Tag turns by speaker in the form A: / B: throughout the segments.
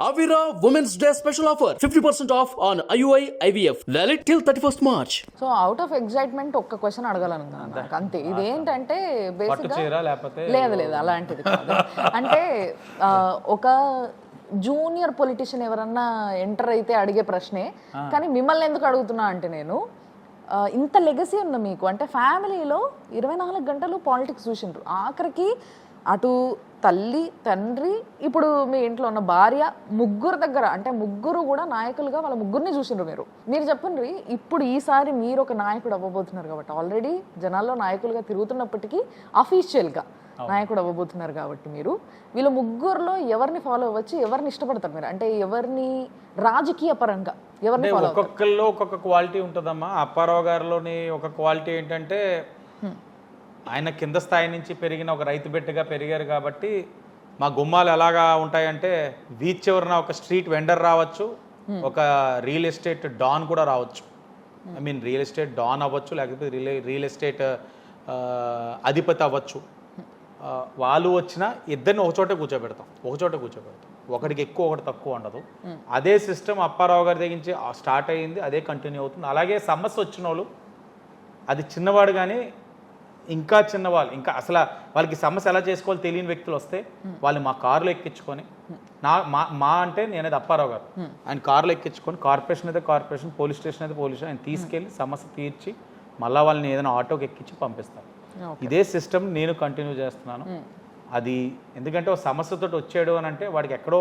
A: Avira Women's Day special offer 50% off on IUI IVF valid till 31st March.
B: So out of excitement ఒక్క question అడగాలనుకున్నాను నాకు అంతే. ఇదేంటంటే బేసిక్గా లేదు అలాంటిది కాదు. అంటే ఒక జూనియర్ పొలిటీషియన్ ఎవరన్నా ఎంటర్ అయితే అడిగే ప్రశ్నే, కానీ మిమ్మల్ని ఎందుకు అడుగుతున్నా అంటే నేను ఇంత లెగసీ ఉన్న మీకు అంటే ఫ్యామిలీలో 24 గంటలు పాలిటిక్స్ చూసిండ్రు, ఆఖరికి అటు తల్లి తండ్రి ఇప్పుడు మీ ఇంట్లో ఉన్న భార్య ముగ్గురు దగ్గర అంటే ముగ్గురు కూడా నాయకులుగా వాళ్ళ ముగ్గురిని చూసిండ్రు. మీరు చెప్పండి, ఇప్పుడు ఈసారి మీరు ఒక నాయకుడు అవ్వబోతున్నారు కాబట్టి ఆల్రెడీ జనాల్లో నాయకులుగా తిరుగుతున్నప్పటికీ అఫీషియల్గా నాయకుడు అవ్వబోతున్నారు కాబట్టి మీరు వీళ్ళ ముగ్గురులో ఎవరిని ఫాలో అవ్వచ్చు, ఎవరిని ఇష్టపడతారు మీరు? అంటే ఎవరిని రాజకీయ పరంగా ఎవరిని ఫాలో?
C: ఒక్కొక్కరిలో ఒక్కొక్క క్వాలిటీ ఉంటుందమ్మా. అప్పారావు గారిలోని ఒక క్వాలిటీ ఏంటంటే ఆయన కింద స్థాయి నుంచి పెరిగిన ఒక రైతు బిడ్డగా పెరిగారు కాబట్టి మా గుమ్మాలు ఎలాగా ఉంటాయంటే బీచ్ చివరన ఒక స్ట్రీట్ వెండర్ రావచ్చు, ఒక రియల్ ఎస్టేట్ డాన్ కూడా రావచ్చు. I mean real estate don అవ్వచ్చు, లేకపోతే రియల్ ఎస్టేట్ అధిపతి అవ్వచ్చు. వాళ్ళు వచ్చినా ఇద్దరిని ఒకచోటే కూర్చోబెడతాం. ఒకటికి ఎక్కువ ఒకటి తక్కువ ఉండదు. అదే సిస్టమ్ అప్పారావు గారి దగ్గర నుంచి స్టార్ట్ అయ్యింది, అదే కంటిన్యూ అవుతుంది. అలాగే సమస్య వచ్చిన వాళ్ళు, అది చిన్నవాడు కానీ ఇంకా చిన్నవాళ్ళు, ఇంకా అసలు వాళ్ళకి సమస్య ఎలా చేసుకోవాలో తెలియని వ్యక్తులు వస్తే వాళ్ళు మా కారులో ఎక్కించుకొని మా అంటే నేనేది అప్పారావు గారు, ఆయన కారులో ఎక్కించుకొని కార్పొరేషన్ అయితే కార్పొరేషన్, పోలీస్ స్టేషన్ అయితే పోలీస్ స్టేషన్ ఆయన తీసుకెళ్ళి సమస్య తీర్చి మళ్ళీ వాళ్ళని ఏదైనా ఆటోకి ఎక్కించి పంపిస్తాను. ఇదే సిస్టమ్ నేను కంటిన్యూ చేస్తున్నాను. అది ఎందుకంటే ఒక సమస్యతో వచ్చాడు అని అంటే వాడికి ఎక్కడో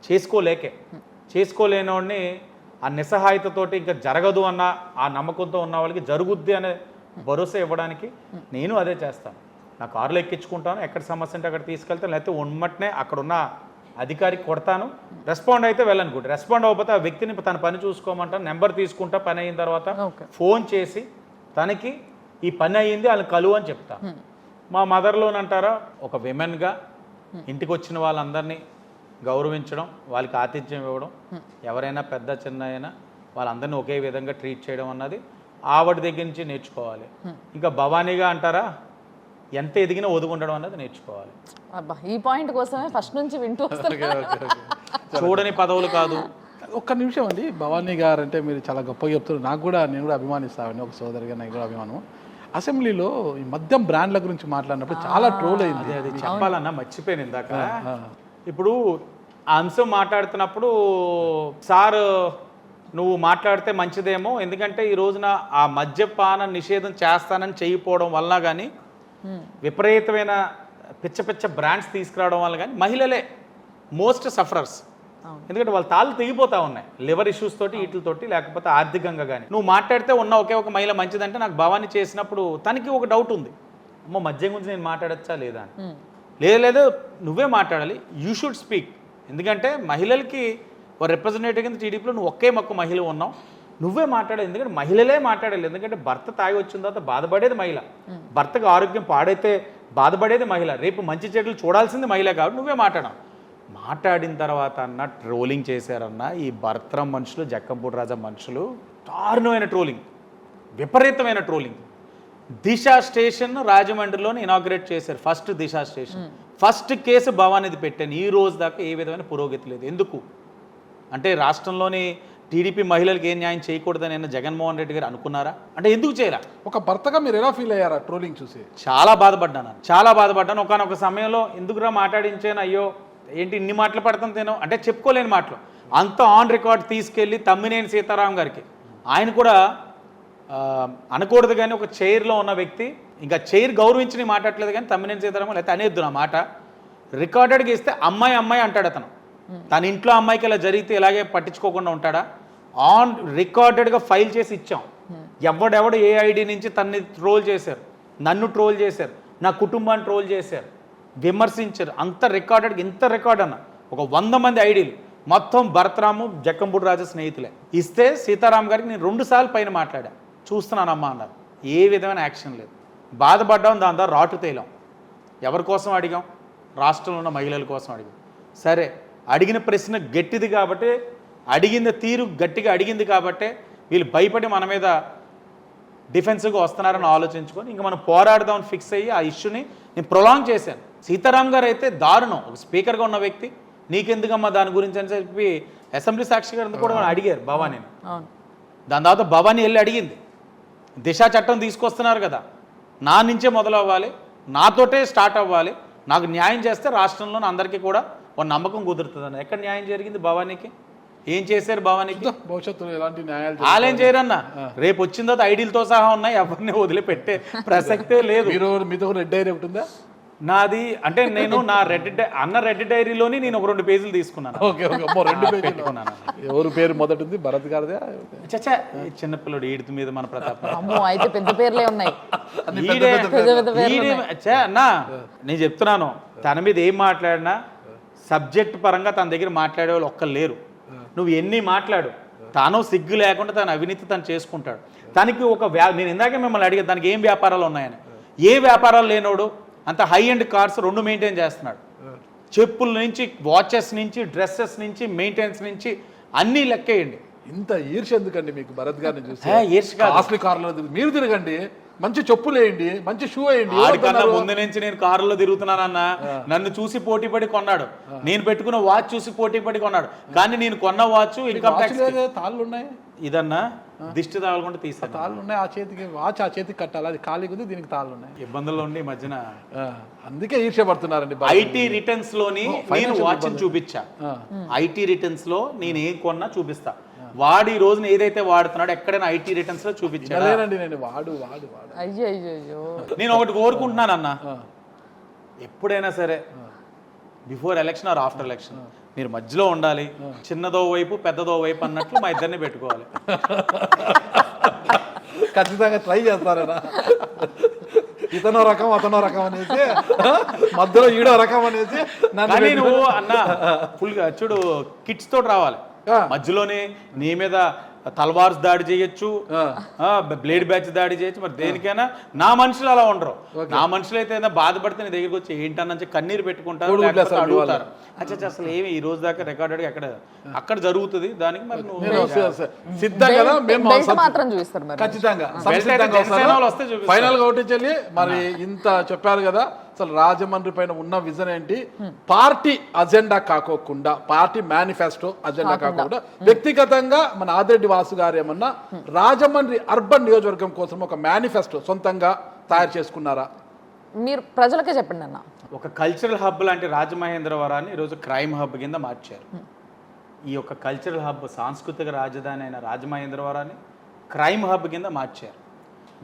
C: చేసుకోలేని వాడిని ఆ నిస్సహాయతతోటి ఇంకా జరగదు అన్న ఆ నమ్మకంతో ఉన్న వాళ్ళకి జరుగుద్ది అనే భరోసా ఇవ్వడానికి నేను అదే చేస్తాను. నా కారులో ఎక్కించుకుంటాను, ఎక్కడ సమస్య అంటే అక్కడ తీసుకెళ్తాను, లేకపోతే ఉన్నట్టునే అక్కడున్న అధికారికి కొడతాను. రెస్పాండ్ అయితే వెళ్ళనుకుంటే, రెస్పాండ్ అవ్వకపోతే ఆ వ్యక్తిని తన పని చూసుకోమంటాను, నెంబర్ తీసుకుంటా. పని అయిన తర్వాత ఫోన్ చేసి తనకి ఈ పని అయ్యింది వాళ్ళని కలువు అని చెప్తాను. మా మదర్లోనంటారా ఒక విమెన్గా ఇంటికి వచ్చిన వాళ్ళందరినీ గౌరవించడం, వాళ్ళకి ఆతిథ్యం ఇవ్వడం, ఎవరైనా పెద్ద చిన్న అయినా వాళ్ళందరినీ ఒకే విధంగా ట్రీట్ చేయడం అన్నది ఆవిడ దగ్గర నుంచి నేర్చుకోవాలి. ఇంకా భవానీగా అంటారా ఎంత ఎదిగినా ఒదుగుండడం అన్నది నేర్చుకోవాలి.
B: ఈ పాయింట్ కోసమే ఫస్ట్ నుంచి వింటూ
C: చూడని పదవులు కాదు.
D: ఒక్క నిమిషం అండి, భవానీ గారు అంటే మీరు చాలా గొప్పగా చెప్తారు. నేను కూడా అభిమానిస్తాను, ఒక సోదరిగా నాకు కూడా అభిమానం. అసెంబ్లీలో ఈ మద్యం బ్రాండ్ల గురించి మాట్లాడినప్పుడు చాలా ట్రోల్ అయింది.
C: అది చెప్పాలన్నా మర్చిపోయాను ఇందాక. ఇప్పుడు ఆ అంశం మాట్లాడుతున్నప్పుడు సార్ నువ్వు మాట్లాడితే మంచిదేమో, ఎందుకంటే ఈ రోజున ఆ మద్యపాన నిషేధం చేస్తానని చేయకపోవడం వల్ల కానీ విపరీతమైన పిచ్చ బ్రాండ్స్ తీసుకురావడం వల్ల కానీ మహిళలే మోస్ట్ సఫరర్స్. ఎందుకంటే వాళ్ళ తాళ్ళు తెగిపోతా ఉన్నాయి లివర్ ఇష్యూస్ తోటి, వీటితోటి, లేకపోతే ఆర్థికంగా కానీ. నువ్వు మాట్లాడితే ఉన్న ఒకే ఒక మహిళ మంచిదంటే నాకు భవానీ చేసినప్పుడు తనకి ఒక డౌట్ ఉంది, అమ్మో మద్యం గురించి నేను మాట్లాడచ్చా లేదా అని. లేదు నువ్వే మాట్లాడాలి, యూ షుడ్ స్పీక్. ఎందుకంటే మహిళలకి ఒక రిప్రజెంటేటివ్ కింద టీడీపీలో నువ్వు ఒకే మహిళ ఉన్నావు, నువ్వే మాట్లాడాలి. ఎందుకంటే మహిళలే మాట్లాడాలి. ఎందుకంటే భర్త తాగి వచ్చిన తర్వాత బాధపడేది మహిళ, భర్తకు ఆరోగ్యం పాడైతే బాధపడేది మహిళ, రేపు మంచి చెడులు చూడాల్సింది మహిళ. కాబట్టి నువ్వే మాట్లాడిన తర్వాత అన్న ట్రోలింగ్ చేశారన్న ఈ భర్తరం మనుషులు, జక్కంపూడి రాజా మనుషులు దారుణమైన ట్రోలింగ్, విపరీతమైన ట్రోలింగ్. దిశ స్టేషన్ రాజమండ్రిలోని ఇనాగ్రేట్ చేశారు, ఫస్ట్ దిశ స్టేషన్. ఫస్ట్ కేసు భవానీది పెట్టాను. ఈ రోజు దాకా ఏ విధమైన పురోగతి లేదు. ఎందుకు అంటే రాష్ట్రంలోని టీడీపీ మహిళలకు ఏం న్యాయం చేయకూడదని జగన్మోహన్ రెడ్డి గారు అనుకున్నారా? అంటే ఎందుకు చేయరా?
D: ఒక భర్తగా మీరు ఎలా ఫీల్ అయ్యారా ట్రోలింగ్ చూసి?
C: చాలా బాధపడ్డాను. ఒకనొక సమయంలో ఎందుకురా మాట్లాడించాను, అయ్యో ఏంటి ఇన్ని మాటలు పడతాను తినో అంటే చెప్పుకోలేని మాటలు అంత ఆన్ రికార్డ్ తీసుకెళ్ళి తమ్మినేని సీతారాం గారికి, ఆయన కూడా అనకూడదు కానీ ఒక చైర్లో ఉన్న వ్యక్తి, ఇంకా చైర్ గౌరవించి మాట్లాడలేదు కానీ తమ్మినేని సీతారాం లేకపోతే అనేద్దు నా మాట, రికార్డెడ్గా ఇస్తే అమ్మాయి అంటాడు అతను. తన ఇంట్లో అమ్మాయికి ఇలా జరిగితే ఇలాగే పట్టించుకోకుండా ఉంటాడా? ఆన్ రికార్డెడ్గా ఫైల్ చేసి ఇచ్చాం. ఎవడెవడు ఏ ఐడి నుంచి తన్ని ట్రోల్ చేశారు, నన్ను ట్రోల్ చేశారు, నా కుటుంబాన్ని ట్రోల్ చేశారు, విమర్శించారు, అంత రికార్డెడ్గా. ఇంత రికార్డ్ అన్న ఒక 100 మంది ఐడీలు మొత్తం భరతరాము జక్కంపూడి రాజా స్నేహితులే ఇస్తే సీతారాం గారికి నేను 2 సార్లు పైన మాట్లాడా, చూస్తున్నానమ్మా అన్నారు. ఏ విధమైన యాక్షన్ లేదు. బాధపడ్డాం, దాని ద్వారా రాటు తేలాం. ఎవరి కోసం అడిగాం? రాష్ట్రంలో ఉన్న మహిళల కోసం అడిగాం. సరే అడిగిన ప్రశ్న గట్టిది కాబట్టి, అడిగిన తీరు గట్టిగా అడిగింది కాబట్టి వీళ్ళు భయపడి మన మీద డిఫెన్సివ్గా వస్తున్నారని ఆలోచించుకొని ఇంకా మనం పోరాడదామని ఫిక్స్ అయ్యి ఆ ఇష్యూని నేను ప్రొలాంగ్ చేశాను. సీతారాం గారు అయితే దారుణం, ఒక స్పీకర్గా ఉన్న వ్యక్తి నీకెందుకమ్మా దాని గురించి అని చెప్పి అసెంబ్లీ సాక్షి గారు కూడా అడిగారు భవానీని.
B: అవును.
C: దాని తర్వాత భవానీ వెళ్ళి అడిగింది, దిశ చట్టం తీసుకొస్తున్నారు కదా, నా నుంచే మొదలవ్వాలి, నాతోటే స్టార్ట్ అవ్వాలి, నాకు న్యాయం చేస్తే రాష్ట్రంలో అందరికీ కూడా ఒక నమ్మకం కుదురుతుందని. ఎక్కడ న్యాయం జరిగింది భవానీకి? ఏం చేశారు భవానీకి?
D: భవిష్యత్తులో ఎలాంటి న్యాయాలు
C: వాళ్ళేం చేయరన్నా, రేపు వచ్చిన తర్వాత ఐడీలతో సహా ఉన్నాయి, ఎవరిని వదిలిపెట్టే ప్రసక్తే లేదు.
D: మీతో రెడ్ డైరీ ఒకటి ఉందా?
C: నాది అంటే నేను నా రెడ్ డైరీలోని నేను ఒక 2 పేజీలు తీసుకున్నాను.
D: ఓకే ఓకే, 2 పేజీలు పెట్టుకున్నాను. ఎవరు పేరు మొదటి ఉంది? భరత్ గారిదే?
C: చచ్చా, చిన్నపిల్లడు ఈడితి మీద మన ప్రతాప్.
B: అమ్మో, అయితే పెద్ద పేర్లే ఉన్నాయి.
C: అన్నా నేను చెప్తున్నాను, తన మీద ఏం మాట్లాడినా సబ్జెక్ట్ పరంగా తన దగ్గర మాట్లాడే వాళ్ళు ఒక్కరు లేరు. నువ్వు ఎన్ని మాట్లాడు, తాను సిగ్గు లేకుండా తన అవినీతి తను చేసుకుంటాడు. తనకి ఒక నేను ఇందాకే మిమ్మల్ని అడిగాను, దానికి ఏం వ్యాపారాలు ఉన్నాయని. ఏ వ్యాపారాలు లేనోడు అంత హై అండ్ కార్స్ 2 మెయింటైన్ చేస్తున్నాడు. చెప్పుల నుంచి, వాచెస్ నుంచి, డ్రెస్సెస్ నుంచి, మెయింటెనెన్స్ నుంచి అన్నీ లెక్కేయండి.
D: ఇంత ఈర్ష్య ఎందుకండి మీకు భరత్ గారిని చూసి?
C: ఈర్ష్య
D: కాస్ట్లీ కార్లో మీరు తిరగండి, మంచి చెప్పులు వేయండి, మంచి షూ వేయండి.
C: వాడికన్నా ముందు నుంచి నేను కారులో తిరుగుతున్నానన్నా, నన్ను చూసి పోటీ పడి కొన్నాడు. నేను పెట్టుకున్న వాచ్ చూసి పోటీ పడి కొన్నాడు. కానీ నేను కొన్న వాచ్ ఇన్కమ్ ట్యాక్స్
D: తాళ్ళు ఉన్నాయి.
C: ఇదన్నా దిష్టి తాగకుండా తీసాను.
D: తాళ్ళు ఉన్నాయి, ఆ చేతికి వాచ్, ఆ చేతికి కట్టాలి, అది ఖాళీగా ఉంది, దీనికి తాళ్ళు ఉన్నాయి.
C: ఇబ్బందుల్లో ఉండి ఈ మధ్యన
D: అందుకే ఈర్ష్య పడుతున్నారండి.
C: ఐటీ రిటర్న్స్ లోని నేను వాచ్ చూపించా. ఐటీ రిటర్న్స్ లో నేను ఏం కొన్నా చూపిస్తా. వాడు ఈ రోజున ఏదైతే వాడుతున్నాడో ఎక్కడైనా ఐటీ రిటర్న్స్ లో చూపించాడు.
D: నేను వాడు
B: అయ్యో అయ్యో,
C: నేను ఒకటి కోరుకుంటున్నాను అన్న, ఎప్పుడైనా సరే before election or after election మీరు మధ్యలో ఉండాలి. చిన్నదో వైపు పెద్దదో వైపు అన్నట్లు మా ఇద్దరిని పెట్టుకోవాలి.
D: ఖచ్చితంగా ట్రై చేస్తారా? ఇతనో రకం అతనో రకం అనేసి, మధ్యలో ఈడో రకం అనేసి.
C: కానీ నువ్వు అన్న ఫుల్ చూడు, కిట్స్ తోటి రావాలి. మధ్యలోనే నీ మీద తల్వార్స్ దాడి చేయొచ్చు, బ్లేడ్ బ్యాచ్ దాడి చేయొచ్చు. మరి దేనికైనా నా మనుషులు అలా ఉండరు. నా మనుషులు అయితే బాధపడితే నీ దగ్గరికి వచ్చి ఏంటన్నా కన్నీరు పెట్టుకుంటారు, అడుగుతారు. అచ్చా అసలు ఏమి ఈ రోజు దాకా రికార్డెడ్ అక్కడ జరుగుతుంది. దానికి మరి
D: సిద్ధంగా
B: మాత్రం చూపిస్తారు మరి
D: ఖచ్చితంగా. ఫైనల్ గా ఒకటి చెల్లి, మరి ఇంత చెప్పారు కదా, అసలు రాజమండ్రి పైన ఉన్న విజన్ ఏంటి? పార్టీ అజెండా కాకోకుండా, పార్టీ మేనిఫెస్టో అజెండా కాకుండా, వ్యక్తిగతంగా మన ఆదిరెడ్డి వాసు గారు ఏమన్నా రాజమండ్రి అర్బన్ నియోజకవర్గం కోసం ఒక మేనిఫెస్టో సొంతంగా తయారు చేసుకున్నారా?
B: మీరు ప్రజలకే చెప్పండి అన్న.
C: ఒక కల్చరల్ హబ్ లాంటి రాజమహేంద్రవరాన్ని ఈరోజు క్రైమ్ హబ్ కింద మార్చారు. ఈ యొక్క కల్చరల్ హబ్, సాంస్కృతిక రాజధాని అయిన రాజమహేంద్రవరాన్ని క్రైమ్ హబ్ కింద మార్చారు.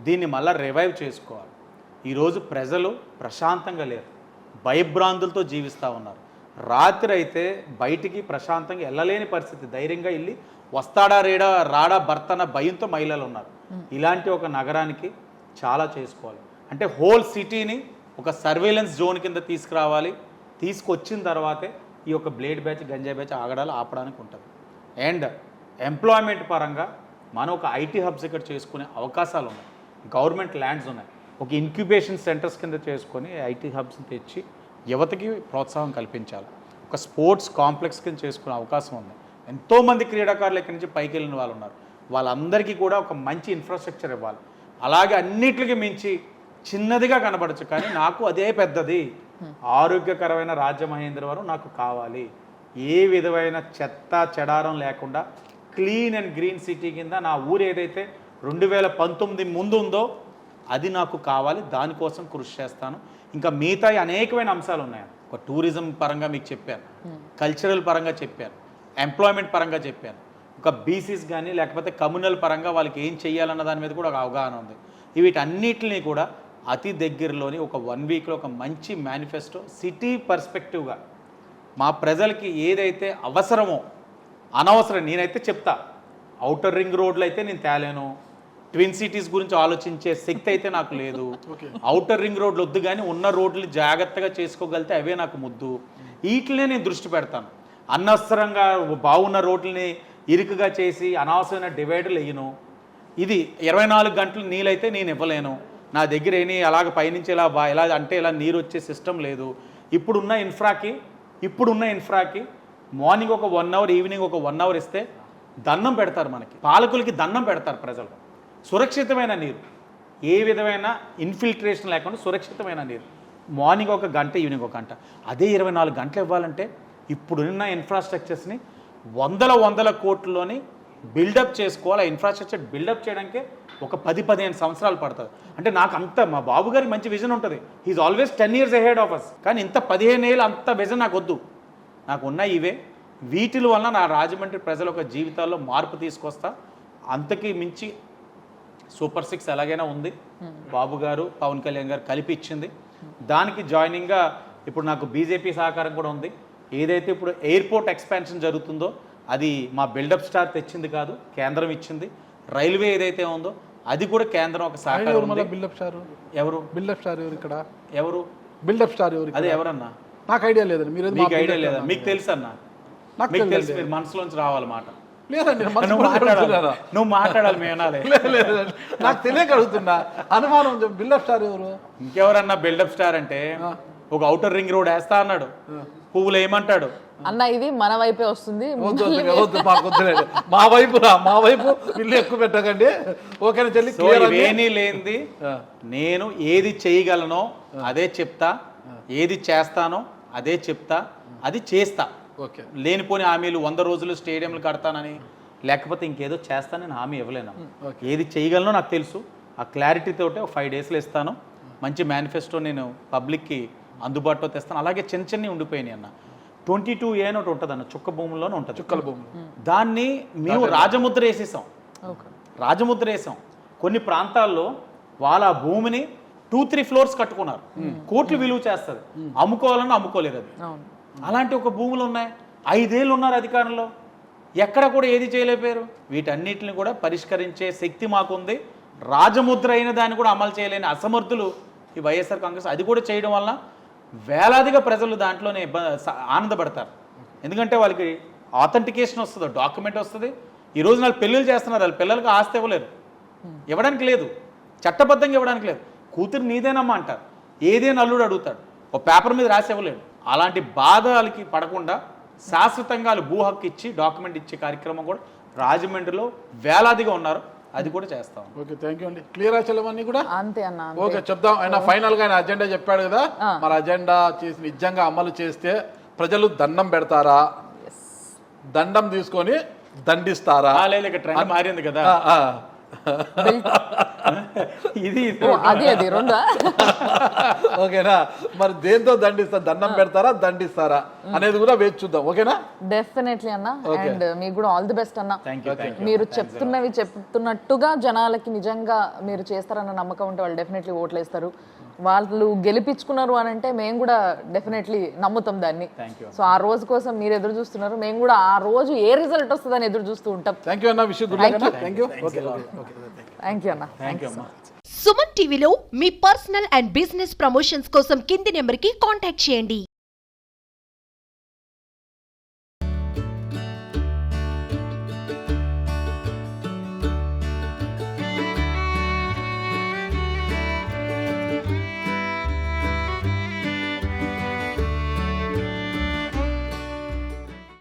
C: దీన్ని మళ్ళీ రివైవ్ చేసుకోవాలి. ఈరోజు ప్రజలు ప్రశాంతంగా లేరు, భయభ్రాంతులతో జీవిస్తూ ఉన్నారు. రాత్రి అయితే బయటికి ప్రశాంతంగా వెళ్ళలేని పరిస్థితి. ధైర్యంగా వెళ్ళి వస్తాడా రాడా భర్త అన్న భయంతో మహిళలు ఉన్నారు. ఇలాంటి ఒక నగరానికి చాలా చేసుకోవాలి. అంటే హోల్ సిటీని ఒక సర్వేలెన్స్ జోన్ కింద తీసుకురావాలి. తీసుకొచ్చిన తర్వాతే ఈ యొక్క బ్లేడ్ బ్యాచ్, గంజాయి బ్యాచ్ ఆపడానికి ఉంటుంది. అండ్ ఎంప్లాయ్మెంట్ పరంగా మనం ఒక ఐటీ హబ్స్ ఇక్కడ చేసుకునే అవకాశాలు ఉన్నాయి. గవర్నమెంట్ ల్యాండ్స్ ఉన్నాయి. ఒక ఇంక్యుబేషన్ సెంటర్స్ కింద చేసుకొని ఐటీ హబ్స్ని తెచ్చి యువతకి ప్రోత్సాహం కల్పించాలి. ఒక స్పోర్ట్స్ కాంప్లెక్స్ కింద చేసుకునే అవకాశం ఉంది. ఎంతోమంది క్రీడాకారులు ఇక్కడి నుంచి పైకి వెళ్ళిన వాళ్ళు ఉన్నారు. వాళ్ళందరికీ కూడా ఒక మంచి ఇన్ఫ్రాస్ట్రక్చర్ ఇవ్వాలి. అలాగే అన్నిటికీ మించి చిన్నదిగా కనబడచ్చు, కానీ నాకు అదే పెద్దది. ఆరోగ్యకరమైన రాజమహేంద్రవరం నాకు కావాలి. ఏ విధమైన చెత్త చెడారం లేకుండా క్లీన్ అండ్ గ్రీన్ సిటీ కింద నా ఊరు ఏదైతే 2019 ముందు ఉందో అది నాకు కావాలి. దానికోసం కృషి చేస్తాను. ఇంకా మిగతా అనేకమైన అంశాలు ఉన్నాయి. ఒక టూరిజం పరంగా మీకు చెప్పాను, కల్చరల్ పరంగా చెప్పాను, ఎంప్లాయ్మెంట్ పరంగా చెప్పాను. ఒక బీసీస్ కానీ లేకపోతే కమ్యూనల్ పరంగా వాళ్ళకి ఏం చేయాలన్న దాని మీద కూడా ఒక అవగాహన ఉంది. వీటన్నిటిని కూడా అతి దగ్గరలోని ఒక 1 వీక్లో ఒక మంచి మేనిఫెస్టో సిటీ పర్స్పెక్టివ్గా మా ప్రజలకి ఏదైతే అవసరమో, అనవసరం నేనైతే చెప్తా. ఔటర్ రింగ్ రోడ్లు అయితే నేను తేలేను. ట్విన్ సిటీస్ గురించి ఆలోచించే శక్తి అయితే నాకు లేదు. ఔటర్ రింగ్ రోడ్లు వద్దు, కానీ ఉన్న రోడ్లు జాగ్రత్తగా చేసుకోగలితే అవే నాకు ముద్దు. వీటినే నేను దృష్టి పెడతాను. అనవసరంగా బాగున్న రోడ్లని ఇరుకుగా చేసి అనవసరమైన డివైడర్లు వేయను. ఇది 24 గంటలు నీళ్ళైతే నేను ఇవ్వలేను. నా దగ్గర ఏమి అలాగ పైనుంచి ఎలా అంటే ఇలా నీరు వచ్చే సిస్టమ్ లేదు. ఇప్పుడున్న ఇన్ఫ్రాకి మార్నింగ్ ఒక 1 అవర్, ఈవినింగ్ ఒక 1 అవర్ ఇస్తే దండం పెడతారు. మనకి పాలకులకి దండం పెడతారు ప్రజలు. సురక్షితమైన నీరు, ఏ విధమైన ఇన్ఫిల్ట్రేషన్ లేకుండా సురక్షితమైన నీరు, మార్నింగ్ 1 గంట, ఈవినింగ్ 1 గంట. అదే 24 గంటలు ఇవ్వాలంటే ఇప్పుడున్న ఇన్ఫ్రాస్ట్రక్చర్స్ని వందల కోట్లలోని బిల్డప్ చేసుకోవాలి. ఆ ఇన్ఫ్రాస్ట్రక్చర్ బిల్డప్ చేయడానికే ఒక 10-15 సంవత్సరాలు పడుతుంది. అంటే నాకు అంత మా బాబు గారికి మంచి విజన్ ఉంటుంది, he's always 10 years ahead of us. కానీ ఇంత 15 ఏళ్ళు అంత విజన్ నాకు వద్దు. నాకు ఉన్న ఇవే, వీటి వలన నా రాజమండ్రి ప్రజల ఒక జీవితాల్లో మార్పు తీసుకొస్తా. అంతకి మించి సూపర్ 6 ఎలాగైనా ఉంది, బాబు గారు పవన్ కళ్యాణ్ గారు కలిపి ఇచ్చింది. దానికి జాయినింగ్గా ఇప్పుడు నాకు బీజేపీ సహకారం కూడా ఉంది. ఏదైతే ఇప్పుడు ఎయిర్పోర్ట్ ఎక్స్పాన్షన్ జరుగుతుందో అది మా బిల్డప్ స్టార్ తెచ్చింది కాదు, కేంద్రం ఇచ్చింది. రైల్వే ఏదైతే ఉందో అది కూడా కేంద్రం ఒక సహకారం ఉంది.
D: బిల్డప్ స్టార్
C: ఎవరు?
D: బిల్డప్ స్టార్ ఎవరు ఇక్కడ?
C: ఎవరు
D: బిల్డప్ స్టార్ ఎవరు?
C: అదే ఎవరన్నా?
D: నాకు ఐడియా లేదండి. మీరు
C: మీకు ఐడియా లేదా? మీకు తెలుసు అన్న, మీకు తెలుసు, మీరు మనసులోంచి రావాలన్నమాట.
D: లేదండి,
C: నువ్వు మాట్లాడాలి, మేము వినాలి.
D: లేదండి, నాకు తెలియక అడుగుతున్నా, అనుమానం. బిల్డప్ స్టార్ ఎవరు?
C: ఇంకెవరన్నా బిల్డప్ స్టార్ అంటే ఒక ఔటర్ రింగ్ రోడ్ వేస్తా అన్నాడు, పువ్వులు ఏమంటాడు
B: అన్న ఇది మన వైపే వస్తుంది.
D: మా వైపు ఇల్లు ఎక్కువ పెట్టకండి. ఓకేనా చెల్లి?
C: ఇవేమీ లేనిది నేను ఏది చేయగలనో అదే చెప్తా, ఏది చేస్తానో అదే చెప్తా, అది చేస్తా.
D: ఓకే,
C: లేనిపోని హామీలు 100 రోజులు స్టేడియంలు కడతానని లేకపోతే ఇంకేదో చేస్తానని హామీ ఇవ్వలేను. ఏది చేయగలనో నాకు తెలుసు. ఆ క్లారిటీ తోటే 5 daysలో ఇస్తాను. మంచి మేనిఫెస్టో నేను పబ్లిక్కి అందుబాటులో తెస్తాను. అలాగే చిన్న ఉండిపోయినాయి అన్న. 22A అని ఒకటి ఉంటుంది అన్న, చుక్క భూముల్లోనే ఉంటుంది, చుక్కల భూమి. దాన్ని మేము రాజముద్ర వేసేసాం. రాజముద్ర వేసాం. కొన్ని ప్రాంతాల్లో వాళ్ళ భూమిని 2-3 floors కట్టుకున్నారు. కోట్లు విలువ చేస్తుంది, అమ్ముకోవాలన్నా అమ్ముకోలేరు. అది అలాంటి ఒక భూములు ఉన్నాయి. 5 ఏళ్ళు ఉన్నారు అధికారంలో, ఎక్కడ కూడా ఏది చేయలేకపోయారు. వీటన్నిటిని కూడా పరిష్కరించే శక్తి మాకుంది. రాజముద్ర అయిన దాన్ని కూడా అమలు చేయలేని అసమర్థులు ఈ వైఎస్ఆర్ కాంగ్రెస్. అది కూడా చేయడం వల్ల వేలాదిగా ప్రజలు దాంట్లోనే ఆనందపడతారు. ఎందుకంటే వాళ్ళకి ఆథెంటికేషన్ వస్తుంది, డాక్యుమెంట్ వస్తుంది. ఈరోజు వాళ్ళు పెళ్ళిళ్ళు చేస్తున్నారు, వాళ్ళ పిల్లలకి ఆస్తి ఇవ్వలేరు, ఇవ్వడానికి లేదు, చట్టబద్ధంగా ఇవ్వడానికి లేదు. కూతురు నీదేనమ్మా అంటారు, ఏదేని అల్లుడు అడుగుతాడు, ఒక పేపర్ మీద రాసి ఇవ్వలేడు. అలాంటి బాధలకి పడకుండా శాశ్వతంగా భూ హక్కు ఇచ్చి డాక్యుమెంట్ ఇచ్చే కార్యక్రమం కూడా రాజమండ్రిలో వేలాదిగా ఉన్నారు. అది కూడా చేస్తాం.
D: ఓకే, థ్యాంక్ యూ అండి. క్లియర్ అన్ని కూడా
B: అంతే అన్న.
D: ఓకే, చెప్దాం. ఆయన ఫైనల్ గా ఆయన అజెండా చెప్పాడు కదా, మరి అజెండా చేసి నిజంగా అమలు చేస్తే ప్రజలు దండం పెడతారా, దండం తీసుకొని దండిస్తారా?
C: లేదు, ఇక ట్రెండ్ మారింది కదా, ఇది
B: అది రెండా?
D: ఓకేనా, మరి దేంతో దండిస్తారు? దండం పెడతారా, దండిస్తారా అనేది కూడా వేచి చూద్దాం. ఓకేనా?
B: డెఫినెట్లీ అన్న. అండ్ మీకు కూడా ఆల్ ది బెస్ట్ అన్న. మీరు చెప్తున్నట్టుగా జనాలకి నిజంగా మీరు చేస్తారన్న నమ్మకం ఉంటే వాళ్ళు డెఫినెట్లీ ఓట్లు వేస్తారు. వాళ్ళు గెలిపించుకున్నారు అని అంటే మేము కూడా డెఫినెట్లీ నమ్ముతాం దాన్ని. సో ఆ రోజు కోసం మీరు ఎదురు చూస్తున్నారు, మేము కూడా ఆ రోజు ఏ రిజల్ట్ వస్తుందని ఎదురు చూస్తూ ఉంటాం.
D: థ్యాంక్ యూ అన్న. విషయం థ్యాంక్ యూ.
B: థ్యాంక్ యూ అన్న.
E: సుమన్ టీవీలో మీ పర్సనల్ అండ్ బిజినెస్ ప్రమోషన్స్ కోసం కింది నెంబర్కి కాంటాక్ట్ చేయండి.